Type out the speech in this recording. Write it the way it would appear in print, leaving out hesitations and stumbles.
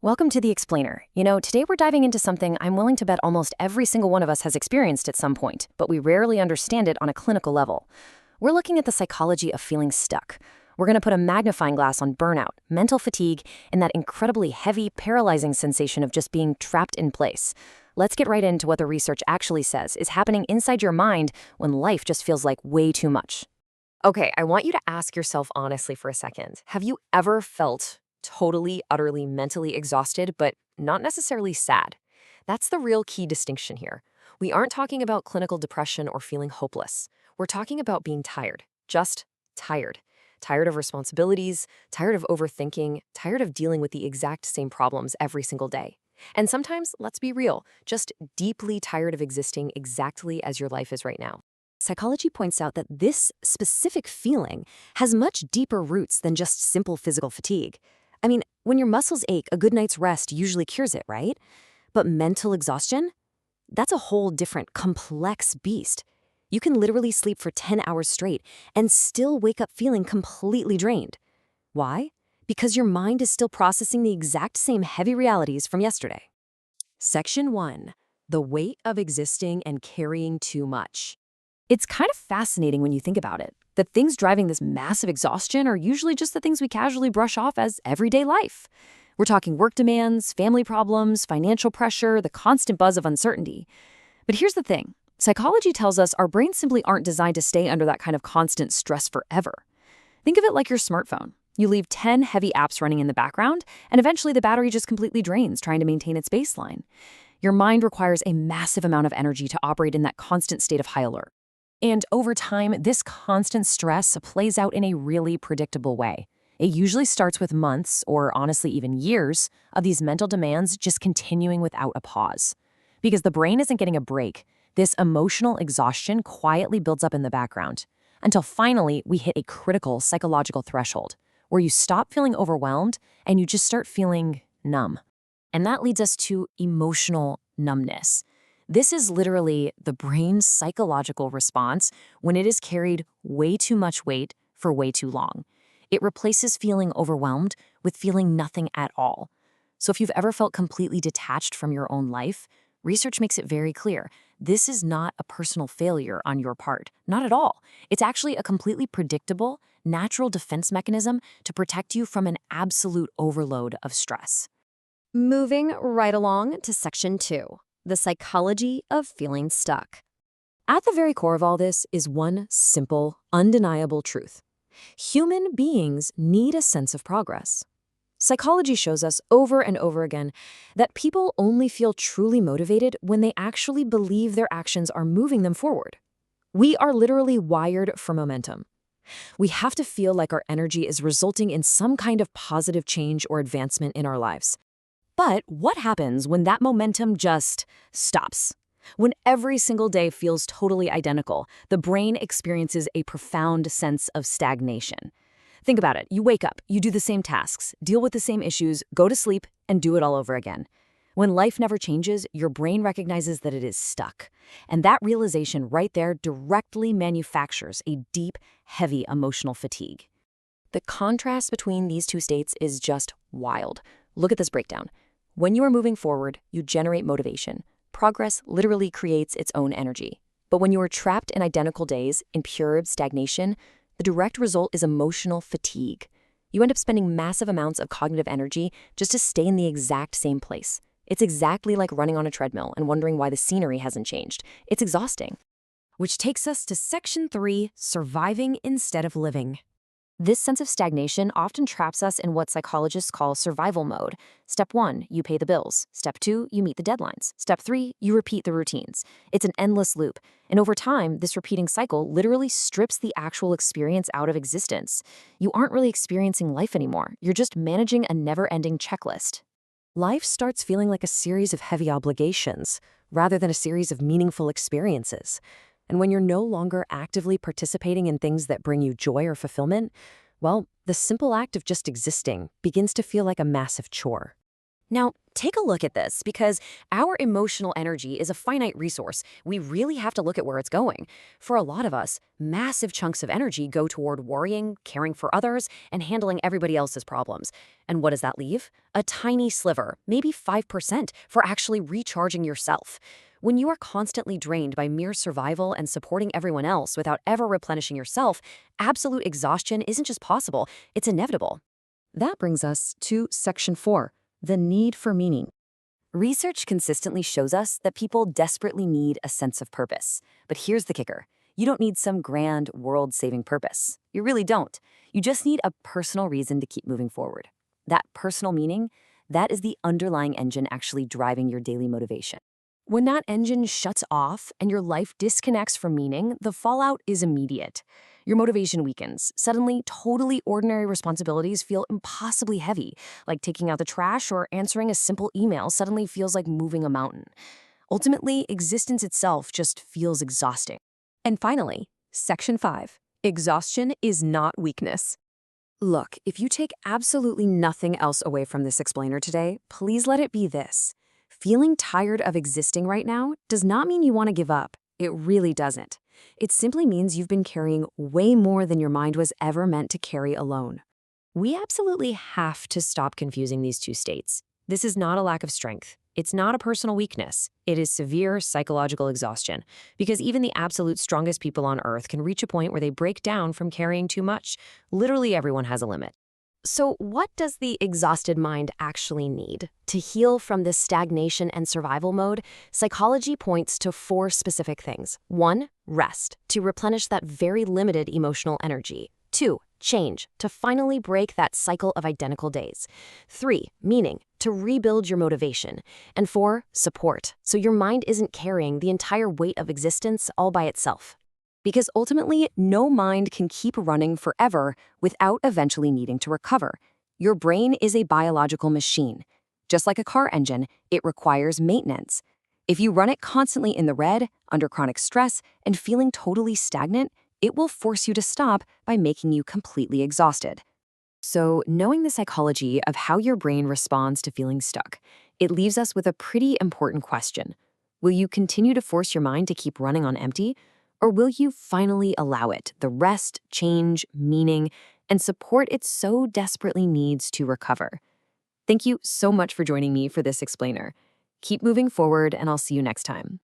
Welcome to The Explainer. Today we're diving into something I'm willing to bet almost every single one of us has experienced at some point, but we rarely understand it on a clinical level. We're looking at the psychology of feeling stuck. We're going to put a magnifying glass on burnout, mental fatigue, and that incredibly heavy, paralyzing sensation of just being trapped in place. Let's get right into what the research actually says is happening inside your mind when life just feels like way too much. Okay, I want you to ask yourself honestly for a second. Have you ever felt totally, utterly mentally exhausted, but not necessarily sad? That's the real key distinction here. We aren't talking about clinical depression or feeling hopeless. We're talking about being tired, just tired. Tired of responsibilities, tired of overthinking, tired of dealing with the exact same problems every single day. And sometimes, let's be real, just deeply tired of existing exactly as your life is right now. Psychology points out that this specific feeling has much deeper roots than just simple physical fatigue. I mean, when your muscles ache, a good night's rest usually cures it, right? But mental exhaustion? That's a whole different, complex beast. You can literally sleep for 10 hours straight and still wake up feeling completely drained. Why? Because your mind is still processing the exact same heavy realities from yesterday. Section 1. The weight of existing and carrying too much. It's kind of fascinating when you think about it. The things driving this massive exhaustion are usually just the things we casually brush off as everyday life. We're talking work demands, family problems, financial pressure, the constant buzz of uncertainty. But here's the thing. Psychology tells us our brains simply aren't designed to stay under that kind of constant stress forever. Think of it like your smartphone. You leave 10 heavy apps running in the background, and eventually the battery just completely drains trying to maintain its baseline. Your mind requires a massive amount of energy to operate in that constant state of high alert. And over time, this constant stress plays out in a really predictable way. It usually starts with months, or honestly even years, of these mental demands just continuing without a pause. Because the brain isn't getting a break, this emotional exhaustion quietly builds up in the background, until finally we hit a critical psychological threshold, where you stop feeling overwhelmed and you just start feeling numb. And that leads us to emotional numbness. This is literally the brain's psychological response when it has carried way too much weight for way too long. It replaces feeling overwhelmed with feeling nothing at all. So if you've ever felt completely detached from your own life, research makes it very clear. This is not a personal failure on your part. Not at all. It's actually a completely predictable, natural defense mechanism to protect you from an absolute overload of stress. Moving right along to Section 2. The psychology of feeling stuck. At the very core of all this is one simple, undeniable truth. Human beings need a sense of progress. Psychology shows us over and over again that people only feel truly motivated when they actually believe their actions are moving them forward. We are literally wired for momentum. We have to feel like our energy is resulting in some kind of positive change or advancement in our lives. But what happens when that momentum just stops? When every single day feels totally identical, the brain experiences a profound sense of stagnation. Think about it. You wake up, you do the same tasks, deal with the same issues, go to sleep, and do it all over again. When life never changes, your brain recognizes that it is stuck. And that realization right there directly manufactures a deep, heavy emotional fatigue. The contrast between these two states is just wild. Look at this breakdown. When you are moving forward, you generate motivation. Progress literally creates its own energy. But when you are trapped in identical days, in pure stagnation, the direct result is emotional fatigue. You end up spending massive amounts of cognitive energy just to stay in the exact same place. It's exactly like running on a treadmill and wondering why the scenery hasn't changed. It's exhausting. Which takes us to Section 3, surviving instead of living. This sense of stagnation often traps us in what psychologists call survival mode. Step 1, you pay the bills. Step 2, you meet the deadlines. Step 3, you repeat the routines. It's an endless loop. And over time, this repeating cycle literally strips the actual experience out of existence. You aren't really experiencing life anymore. You're just managing a never-ending checklist. Life starts feeling like a series of heavy obligations, rather than a series of meaningful experiences. And when you're no longer actively participating in things that bring you joy or fulfillment, well, the simple act of just existing begins to feel like a massive chore. Now, take a look at this because our emotional energy is a finite resource. We really have to look at where it's going. For a lot of us, massive chunks of energy go toward worrying, caring for others, and handling everybody else's problems. And what does that leave? A tiny sliver, maybe 5%, for actually recharging yourself. When you are constantly drained by mere survival and supporting everyone else without ever replenishing yourself, absolute exhaustion isn't just possible, it's inevitable. That brings us to Section 4, the need for meaning. Research consistently shows us that people desperately need a sense of purpose. But here's the kicker. You don't need some grand, world-saving purpose. You really don't. You just need a personal reason to keep moving forward. That personal meaning, that is the underlying engine actually driving your daily motivation. When that engine shuts off and your life disconnects from meaning, the fallout is immediate. Your motivation weakens. Suddenly, totally ordinary responsibilities feel impossibly heavy, like taking out the trash or answering a simple email suddenly feels like moving a mountain. Ultimately, existence itself just feels exhausting. And finally, Section 5, exhaustion is not weakness. Look, if you take absolutely nothing else away from this explainer today, please let it be this. Feeling tired of existing right now does not mean you want to give up. It really doesn't. It simply means you've been carrying way more than your mind was ever meant to carry alone. We absolutely have to stop confusing these two states. This is not a lack of strength. It's not a personal weakness. It is severe psychological exhaustion, because even the absolute strongest people on Earth can reach a point where they break down from carrying too much. Literally everyone has a limit. So what does the exhausted mind actually need? To heal from this stagnation and survival mode, psychology points to 4 specific things. 1, rest, to replenish that very limited emotional energy. 2, change, to finally break that cycle of identical days. 3, meaning, to rebuild your motivation. And 4, support, so your mind isn't carrying the entire weight of existence all by itself. Because ultimately, no mind can keep running forever without eventually needing to recover. Your brain is a biological machine. Just like a car engine, it requires maintenance. If you run it constantly in the red, under chronic stress, and feeling totally stagnant, it will force you to stop by making you completely exhausted. So, knowing the psychology of how your brain responds to feeling stuck, it leaves us with a pretty important question. Will you continue to force your mind to keep running on empty? Or will you finally allow it the rest, change, meaning, and support it so desperately needs to recover? Thank you so much for joining me for this explainer. Keep moving forward, and I'll see you next time.